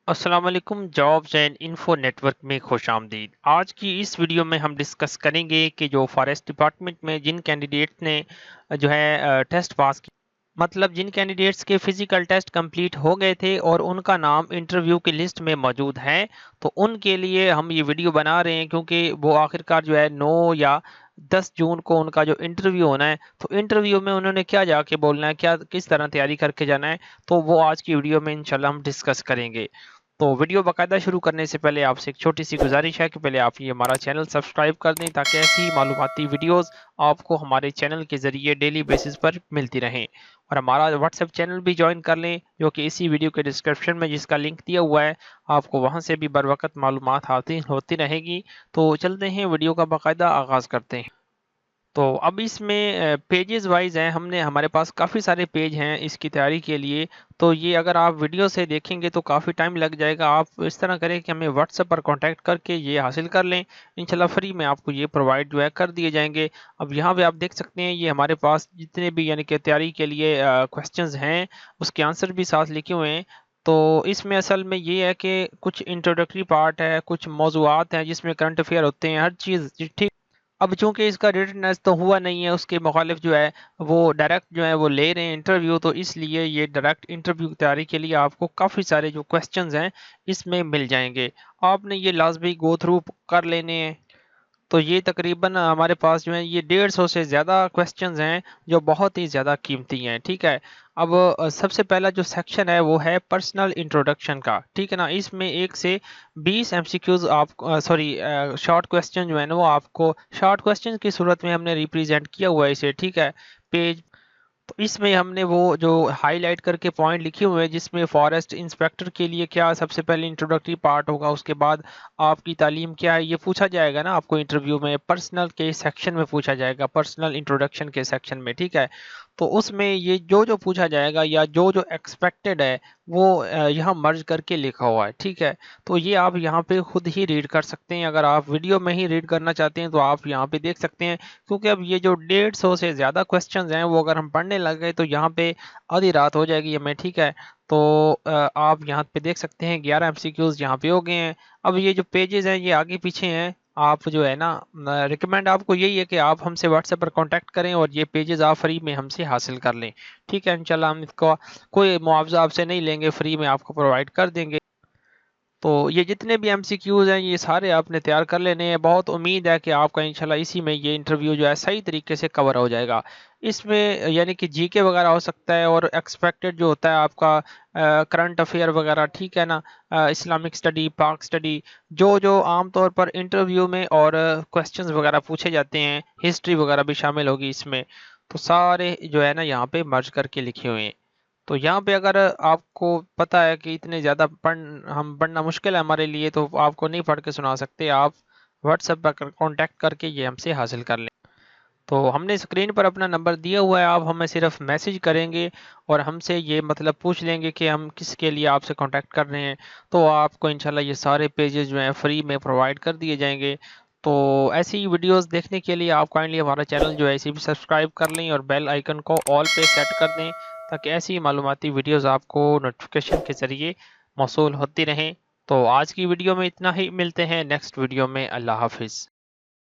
السلام علیکم، jobs and info network میں خوش آمدید۔ آج کی اس ویڈیو میں ہم ڈسکس کریں گے کہ جو فارسٹ ڈپارٹمنٹ میں جن کینڈیڈیٹس نے جو ہے ٹیسٹ پاس کی، مطلب جن کینڈیڈیٹس کے فزیکل ٹیسٹ کمپلیٹ ہو گئے تھے اور ان کا نام انٹرویو کی لسٹ میں موجود ہے، تو ان کے لیے ہم یہ ویڈیو بنا رہے ہیں کیونکہ وہ آخرکار جو ہے 9 یا 10 جون کو ان کا جو انٹرویو ہونا ہے، تو انٹرویو میں انہوں نے کیا جا کے بولنا ہے، کیا کس طرح تیاری کر کے جانا ہے، تو وہ آج کی ویڈیو میں انشاءاللہ ہم ڈسکس کریں گے۔ تو ویڈیو باقاعدہ شروع کرنے سے پہلے آپ سے ایک چھوٹی سی گزارش ہے کہ پہلے آپ یہ ہمارا چینل سبسکرائب کر دیں تاکہ ایسی ہی معلوماتی ویڈیوز آپ کو ہمارے چینل کے ذریعے ڈیلی بیسس پر ملتی رہیں، اور ہمارا واٹس ایپ چینل بھی جوائن کر لیں جو کہ اسی ویڈیو کے ڈسکرپشن میں جس کا لنک دیا ہوا ہے، آپ کو وہاں سے بھی بر وقت معلومات حاصل ہوتی رہے گی۔ تو چلتے ہیں ویڈیو کا باقاعدہ آغاز کرتے ہیں۔ تو اب اس میں پیجز وائز ہیں، ہمارے پاس کافی سارے پیج ہیں اس کی تیاری کے لیے۔ تو یہ اگر آپ ویڈیو سے دیکھیں گے تو کافی ٹائم لگ جائے گا۔ آپ اس طرح کریں کہ ہمیں واٹس ایپ پر کانٹیکٹ کر کے یہ حاصل کر لیں، انشاءاللہ فری میں آپ کو یہ پرووائڈ جو ہے کر دیے جائیں گے۔ اب یہاں پہ آپ دیکھ سکتے ہیں یہ ہمارے پاس جتنے بھی یعنی کہ تیاری کے لیے کوسچنز ہیں اس کے آنسر بھی ساتھ لکھے ہوئے ہیں۔ تو اس میں اصل میں یہ ہے کہ کچھ انٹروڈکٹری پارٹ ہے، کچھ موضوعات ہیں جس میں کرنٹ افیئر ہوتے ہیں، ہر چیز ٹھیک۔ اب چونکہ اس کا ریٹن ٹیسٹ تو ہوا نہیں ہے، اس کے مخالف جو ہے وہ ڈائریکٹ جو ہے وہ لے رہے ہیں انٹرویو، تو اس لیے یہ ڈائریکٹ انٹرویو کی تیاری کے لیے آپ کو کافی سارے جو کوسچنز ہیں اس میں مل جائیں گے۔ آپ نے یہ لازمی گو تھرو کر لینے ہیں۔ تو یہ تقریباً ہمارے پاس جو ہے یہ 150 سے زیادہ کوسچنز ہیں جو بہت ہی زیادہ قیمتی ہیں، ٹھیک ہے۔ اب سب سے پہلا جو سیکشن ہے وہ ہے پرسنل انٹروڈکشن کا، ٹھیک ہے نا۔ اس میں 1 سے 20 ایم سی کیوز آپ سوری شارٹ کوسچن جو ہے نا وہ آپ کو شارٹ کوسچن کی صورت میں ہم نے ریپریزنٹ کیا ہوا ہے اسے، ٹھیک ہے، پیج۔ تو اس میں ہم نے وہ جو ہائی لائٹ کر کے پوائنٹ لکھے ہوئے ہیں جس میں فارسٹ انسپیکٹر کے لیے کیا سب سے پہلے انٹروڈکٹری پارٹ ہوگا، اس کے بعد آپ کی تعلیم کیا ہے یہ پوچھا جائے گا نا آپ کو انٹرویو میں، پرسنل کے سیکشن میں پوچھا جائے گا، پرسنل انٹروڈکشن کے سیکشن میں، ٹھیک ہے۔ تو اس میں یہ جو پوچھا جائے گا یا جو ایکسپیکٹڈ ہے وہ یہاں مرج کر کے لکھا ہوا ہے، ٹھیک ہے۔ تو یہ آپ یہاں پہ خود ہی ریڈ کر سکتے ہیں، اگر آپ ویڈیو میں ہی ریڈ کرنا چاہتے ہیں تو آپ یہاں پہ دیکھ سکتے ہیں، کیونکہ اب یہ جو 150 سے زیادہ کوسچنز ہیں وہ اگر ہم پڑھنے لگ گئے تو یہاں پہ آدھی رات ہو جائے گی ہمیں، ٹھیک ہے۔ تو آپ یہاں پہ دیکھ سکتے ہیں 11 ایم سی کیوز یہاں پہ ہو گئے ہیں۔ اب یہ جو پیجز ہیں یہ آگے پیچھے ہیں، آپ جو ہے نا ریکمینڈ آپ کو یہی ہے کہ آپ ہم سے واٹس ایپ پر کانٹیکٹ کریں اور یہ پیجز آپ فری میں ہم سے حاصل کر لیں، ٹھیک ہے۔ انشاءاللہ ہم اس کو کوئی معاوضہ آپ سے نہیں لیں گے، فری میں آپ کو پرووائڈ کر دیں گے۔ تو یہ جتنے بھی ایم سی کیوز ہیں یہ سارے آپ نے تیار کر لینے ہیں۔ بہت امید ہے کہ آپ کا انشاءاللہ اسی میں یہ انٹرویو جو ہے صحیح طریقے سے کور ہو جائے گا۔ اس میں یعنی کہ جی کے وغیرہ ہو سکتا ہے اور ایکسپیکٹڈ جو ہوتا ہے آپ کا کرنٹ افیئر وغیرہ، ٹھیک ہے نا، اسلامک اسٹڈی، پاک اسٹڈی، جو عام طور پر انٹرویو میں اور کوسچنز وغیرہ پوچھے جاتے ہیں، ہسٹری وغیرہ بھی شامل ہوگی اس میں، تو سارے جو ہے نا یہاں پہ مرج کر کے لکھے ہوئے ہیں۔ تو یہاں پہ اگر آپ کو پتہ ہے کہ اتنے زیادہ پڑھنا مشکل ہے ہمارے لیے تو آپ کو نہیں پڑھ کے سنا سکتے، آپ واٹس ایپ پر کانٹیکٹ کر کے یہ ہم سے حاصل کر لیں۔ تو ہم نے اسکرین پر اپنا نمبر دیا ہوا ہے، آپ ہمیں صرف میسج کریں گے اور ہم سے یہ مطلب پوچھ لیں گے کہ ہم کس کے لیے آپ سے کانٹیکٹ کر رہے ہیں، تو آپ کو انشاءاللہ یہ سارے پیجز جو ہیں فری میں پرووائڈ کر دیے جائیں گے۔ تو ایسی ویڈیوز دیکھنے کے لیے آپ کائنڈلی ہمارا چینل جو ہے اسے بھی سبسکرائب کر لیں اور بیل آئیکن کو آل پہ سیٹ کر دیں تاکہ ایسی معلوماتی ویڈیوز آپ کو نوٹیفیکیشن کے ذریعے موصول ہوتی رہیں۔ تو آج کی ویڈیو میں اتنا ہی، ملتے ہیں نیکسٹ ویڈیو میں، اللہ حافظ۔